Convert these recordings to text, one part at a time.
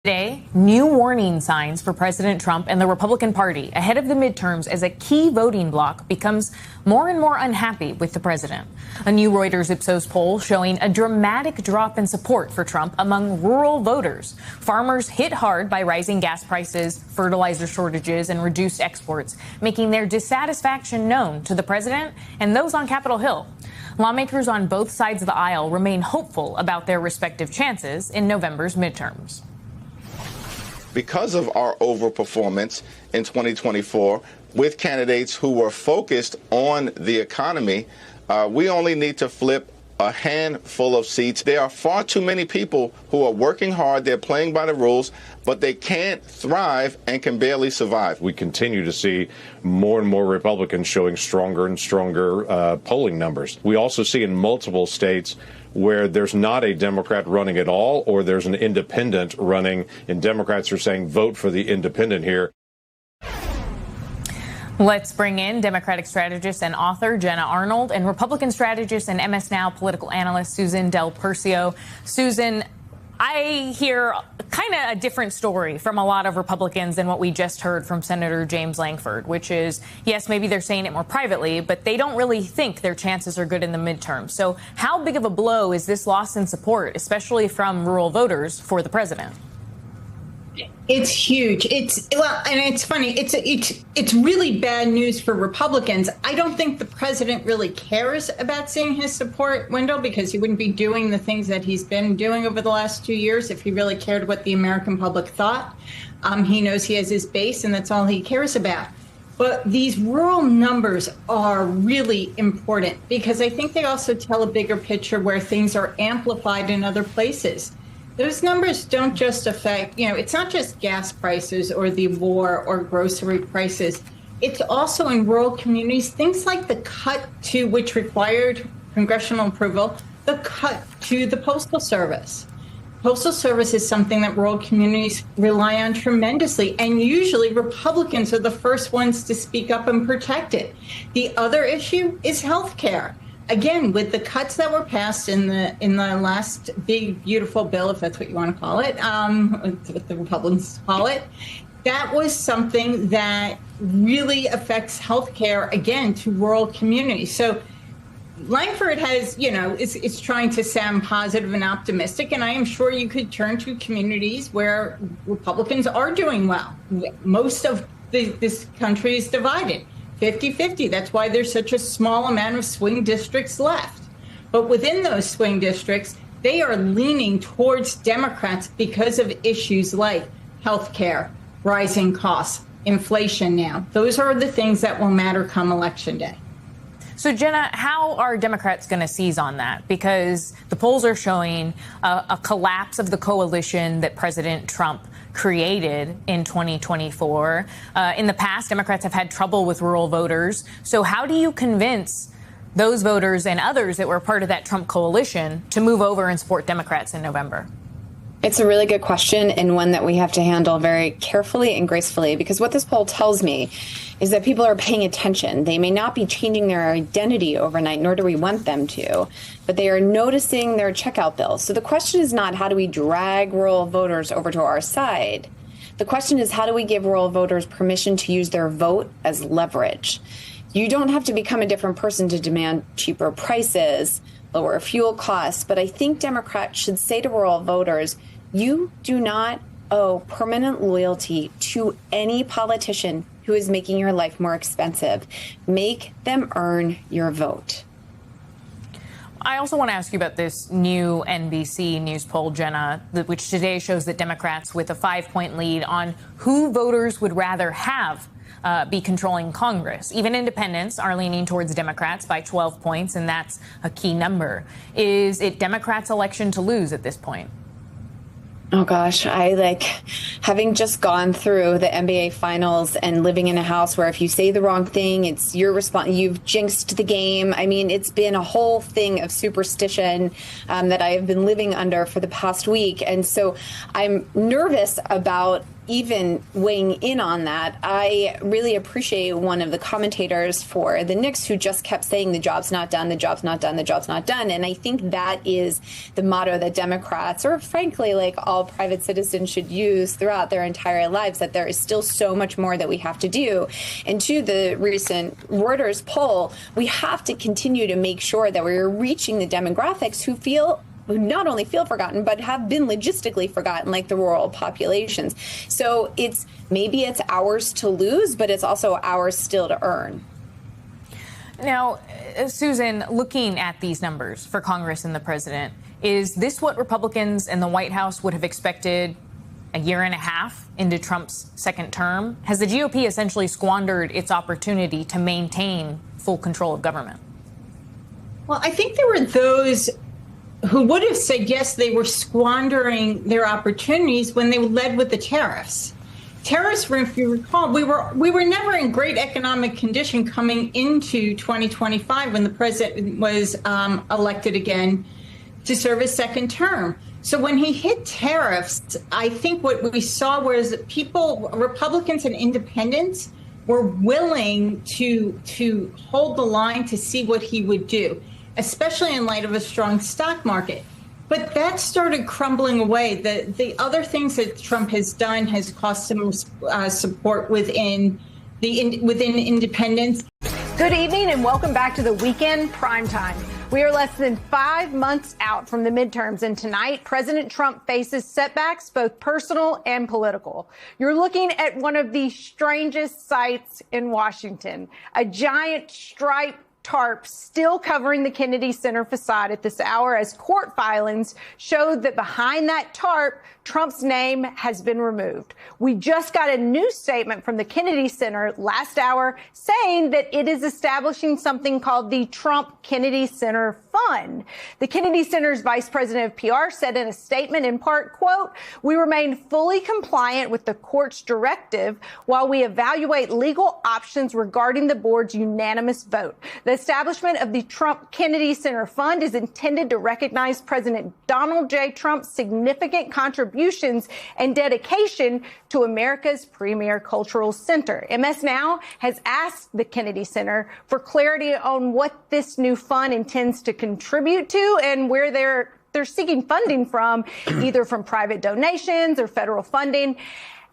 Today, new warning signs for President Trump and the Republican Party ahead of the midterms as a key voting bloc becomes more and more unhappy with the president. A new Reuters Ipsos poll showing a dramatic drop in support for Trump among rural voters. Farmers hit hard by rising gas prices, fertilizer shortages, and reduced exports, making their dissatisfaction known to the president and those on Capitol Hill. Lawmakers on both sides of the aisle remain hopeful about their respective chances in November's midterms. Because of our overperformance in 2024 with candidates who were focused on the economy, we only need to flip a handful of seats. There are far too many people who are working hard, they're playing by the rules, but they can't thrive and can barely survive. We continue to see more and more Republicans showing stronger and stronger polling numbers. We also see in multiple states where there's not a Democrat running at all, or there's an independent running, and Democrats are saying vote for the independent here. Let's bring in Democratic strategist and author Jenna Arnold and Republican strategist and MS Now political analyst Susan Del Percio. Susan, I hear kind of a different story from a lot of Republicans than what we just heard from Senator James Lankford, which is, yes, maybe they're saying it more privately, but they don't really think their chances are good in the midterm. So how big of a blow is this loss in support, especially from rural voters, for the president? It's huge. And it's funny. It's really bad news for Republicans. I don't think the president really cares about seeing his support, Wendell, because he wouldn't be doing the things that he's been doing over the last 2 years if he really cared what the American public thought. He knows he has his base, and that's all he cares about. But these rural numbers are really important because I think they also tell a bigger picture where things are amplified in other places. Those numbers don't just affect, it's not just gas prices or the war or grocery prices. It's also in rural communities, things like the cut to which required congressional approval, the cut to the Postal Service. Postal Service is something that rural communities rely on tremendously, and usually Republicans are the first ones to speak up and protect it. The other issue is health care. Again, with the cuts that were passed in the last big, beautiful bill, if that's what you want to call it, what the Republicans call it, that was something that really affects health care, again, to rural communities. So Lankford has, is trying to sound positive and optimistic, and I am sure you could turn to communities where Republicans are doing well. Most of this country is divided. 50-50. That's why there's such a small amount of swing districts left. But within those swing districts, they are leaning towards Democrats because of issues like health care, rising costs, inflation now. Those are the things that will matter come Election Day. So, Jenna, how are Democrats going to seize on that? Because the polls are showing a collapse of the coalition that President Trump created in 2024. In the past, Democrats have had trouble with rural voters. So how do you convince those voters and others that were part of that Trump coalition to move over and support Democrats in November? It's a really good question, and one that we have to handle very carefully and gracefully, because what this poll tells me is that people are paying attention. They may not be changing their identity overnight, nor do we want them to, but they are noticing their checkout bills. So the question is not how do we drag rural voters over to our side. The question is how do we give rural voters permission to use their vote as leverage? You don't have to become a different person to demand cheaper prices, lower fuel costs, but I think Democrats should say to rural voters, you do not owe permanent loyalty to any politician who is making your life more expensive. Make them earn your vote. I also want to ask you about this new NBC News poll, Jenna, which today shows that Democrats with a 5-point lead on who voters would rather have be controlling Congress. Even independents are leaning towards Democrats by 12 points, and that's a key number. Is it Democrats' election to lose at this point? Oh, gosh, having just gone through the NBA finals and living in a house where if you say the wrong thing, it's your response. You've jinxed the game. I mean, it's been a whole thing of superstition that I have been living under for the past week. And so I'm nervous about even weighing in on that, I really appreciate one of the commentators for the Knicks who just kept saying the job's not done, the job's not done, the job's not done. And I think that is the motto that Democrats, or frankly, like all private citizens, should use throughout their entire lives, that there is still so much more that we have to do. And to the recent Reuters poll, we have to continue to make sure that we're reaching the demographics who not only feel forgotten, but have been logistically forgotten, like the rural populations. So maybe it's ours to lose, but it's also ours still to earn. Now, Susan, looking at these numbers for Congress and the president, is this what Republicans and the White House would have expected a year and a half into Trump's second term? Has the GOP essentially squandered its opportunity to maintain full control of government? Well, I think there were those who would have said, yes, they were squandering their opportunities when they led with the tariffs. Tariffs were, if you recall, we were never in great economic condition coming into 2025 when the president was elected again to serve his second term. So when he hit tariffs, I think what we saw was Republicans and independents were willing to hold the line to see what he would do, especially in light of a strong stock market. But that started crumbling away. The other things that Trump has done has cost him support within independents. Good evening and welcome back to the Weekend Primetime. We are less than 5 months out from the midterms, and tonight President Trump faces setbacks, both personal and political. You're looking at one of the strangest sights in Washington, a giant striped tarp still covering the Kennedy Center facade at this hour, as court filings showed that behind that tarp, Trump's name has been removed. We just got a new statement from the Kennedy Center last hour saying that it is establishing something called the Trump Kennedy Center Fund. The Kennedy Center's vice president of PR said in a statement, in part, quote, "We remain fully compliant with the court's directive while we evaluate legal options regarding the board's unanimous vote. The establishment of the Trump Kennedy Center Fund is intended to recognize President Donald J. Trump's significant contributions and dedication to America's premier cultural center." MS Now has asked the Kennedy Center for clarity on what this new fund intends to contribute to and where they're seeking funding from, either from private donations or federal funding.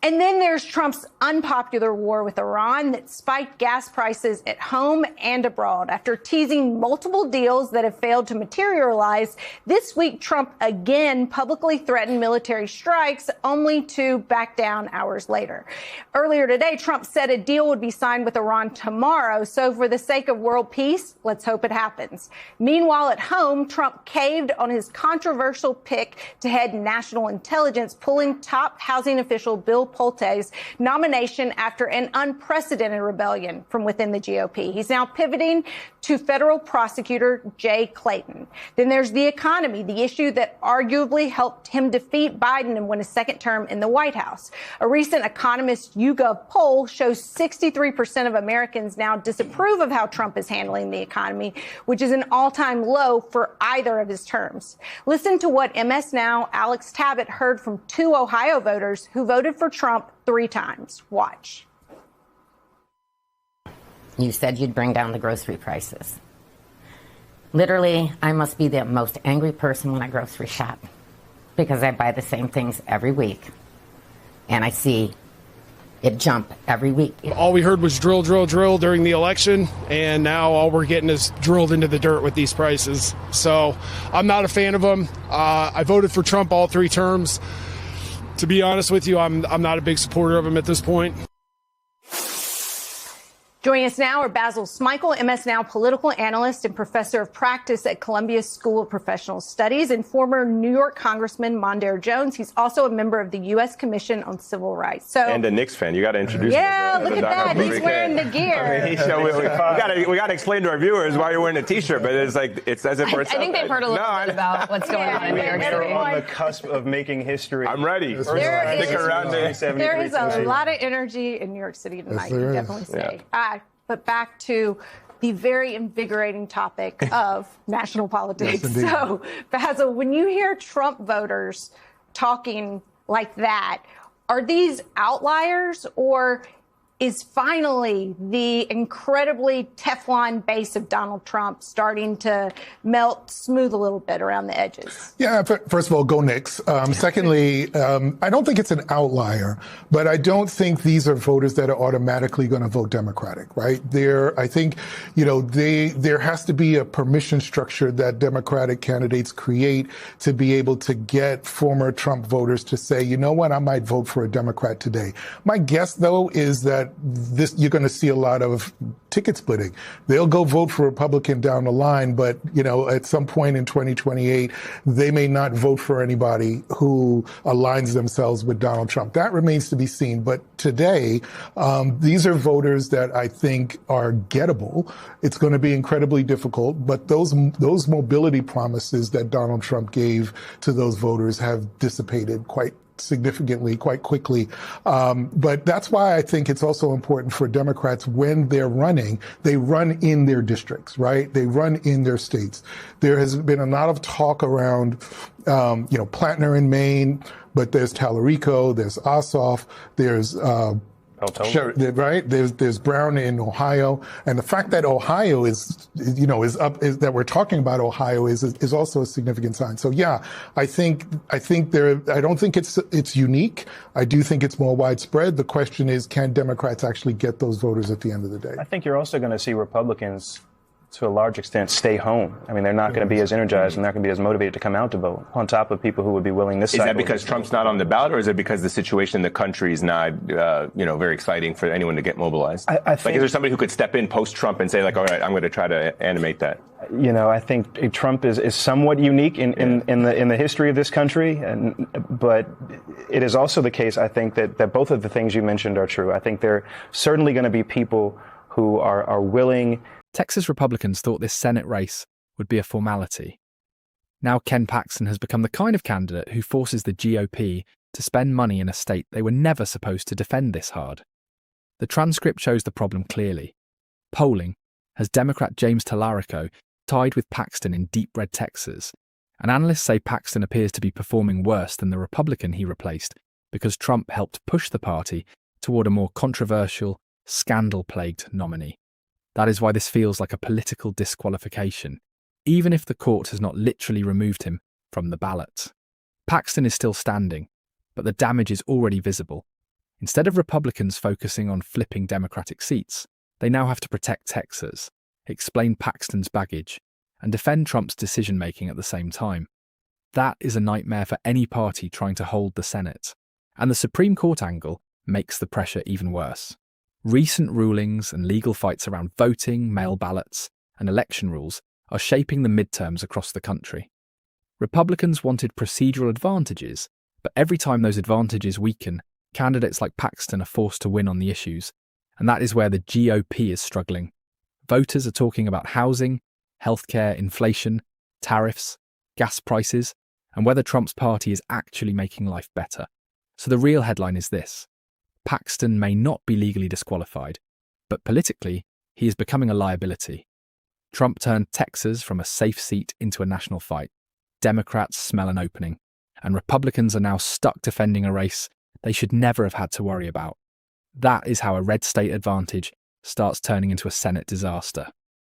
And then there's Trump's unpopular war with Iran that spiked gas prices at home and abroad. After teasing multiple deals that have failed to materialize, this week Trump again publicly threatened military strikes, only to back down hours later. Earlier today, Trump said a deal would be signed with Iran tomorrow. So for the sake of world peace, let's hope it happens. Meanwhile, at home, Trump caved on his controversial pick to head national intelligence, pulling top housing official Bill Pulte's nomination after an unprecedented rebellion from within the GOP. He's now pivoting to federal prosecutor Jay Clayton. Then there's the economy, the issue that arguably helped him defeat Biden and win a second term in the White House. A recent Economist YouGov poll shows 63% of Americans now disapprove of how Trump is handling the economy, which is an all-time low for either of his terms. Listen to what MS Now Alex Tabbitt heard from 2 Ohio voters who voted for Trump 3 times. Watch. You said you'd bring down the grocery prices. Literally, I must be the most angry person when I grocery shop because I buy the same things every week and I see it jump every week. All we heard was drill, drill, drill during the election, and now all we're getting is drilled into the dirt with these prices. So I'm not a fan of them. I voted for Trump all 3 terms. To be honest with you, I'm not a big supporter of him at this point. Joining us now are Basil Smikle, MS Now political analyst and professor of practice at Columbia School of Professional Studies, and former New York Congressman Mondaire Jones. He's also a member of the U.S. Commission on Civil Rights. And a Knicks fan. You got to introduce him. Yeah, look at that. He's wearing the gear. We got to explain to our viewers why you're wearing a T-shirt, but it's as if we're. I think they've heard a little bit about what's going on in New York City. We're on the cusp of making history. I'm ready. There is a lot of energy in New York City tonight, you definitely say. Yeah. But back to the very invigorating topic of national politics. Yes, so, Basil, when you hear Trump voters talking like that, Are these outliers, or is finally the incredibly Teflon base of Donald Trump starting to melt smooth a little bit around the edges? Yeah, first of all, go Knicks. Secondly, I don't think it's an outlier, but I don't think these are voters that are automatically going to vote Democratic, right? I think, there has to be a permission structure that Democratic candidates create to be able to get former Trump voters to say, you know what, I might vote for a Democrat today. My guess, though, is that you're going to see a lot of ticket splitting. They'll go vote for Republican down the line, but, at some point in 2028, they may not vote for anybody who aligns themselves with Donald Trump. That remains to be seen. But today, these are voters that I think are gettable. It's going to be incredibly difficult, but those mobility promises that Donald Trump gave to those voters have dissipated quite significantly, quite quickly. But that's why I think it's also important for Democrats, when they're running, they run in their districts, right? They run in their states. There has been a lot of talk around, Plattner in Maine, but there's Tallarico, there's Ossoff, there's right? There's Brown in Ohio, and the fact that Ohio that we're talking about Ohio is also a significant sign. So yeah, I don't think it's unique. I do think it's more widespread. The question is, can Democrats actually get those voters at the end of the day? I think you're also going to see Republicans, to a large extent, stay home. I mean, they're not going to be as energized and not going to be as motivated to come out to vote, on top of people who would be willing this cycle. Is that because Trump's not on the ballot, or is it because the situation in the country is not, very exciting for anyone to get mobilized? I think, is there somebody who could step in post-Trump and say, all right, I'm going to try to animate that? I think Trump is somewhat unique in the history of this country, but it is also the case, I think, that both of the things you mentioned are true. I think there are certainly going to be people who are willing. Texas Republicans thought this Senate race would be a formality. Now Ken Paxton has become the kind of candidate who forces the GOP to spend money in a state they were never supposed to defend this hard. The transcript shows the problem clearly. Polling has Democrat James Tallarico tied with Paxton in deep red Texas, and analysts say Paxton appears to be performing worse than the Republican he replaced because Trump helped push the party toward a more controversial, scandal-plagued nominee. That is why this feels like a political disqualification, even if the court has not literally removed him from the ballot. Paxton is still standing, but the damage is already visible. Instead of Republicans focusing on flipping Democratic seats, they now have to protect Texas, explain Paxton's baggage, and defend Trump's decision-making at the same time. That is a nightmare for any party trying to hold the Senate, and the Supreme Court angle makes the pressure even worse. Recent rulings and legal fights around voting, mail ballots, and election rules are shaping the midterms across the country. Republicans wanted procedural advantages, but every time those advantages weaken, candidates like Paxton are forced to win on the issues, and that is where the GOP is struggling. Voters are talking about housing, healthcare, inflation, tariffs, gas prices, and whether Trump's party is actually making life better. So the real headline is this: Paxton may not be legally disqualified, but politically, he is becoming a liability. Trump turned Texas from a safe seat into a national fight. Democrats smell an opening, and Republicans are now stuck defending a race they should never have had to worry about. That is how a red state advantage starts turning into a Senate disaster.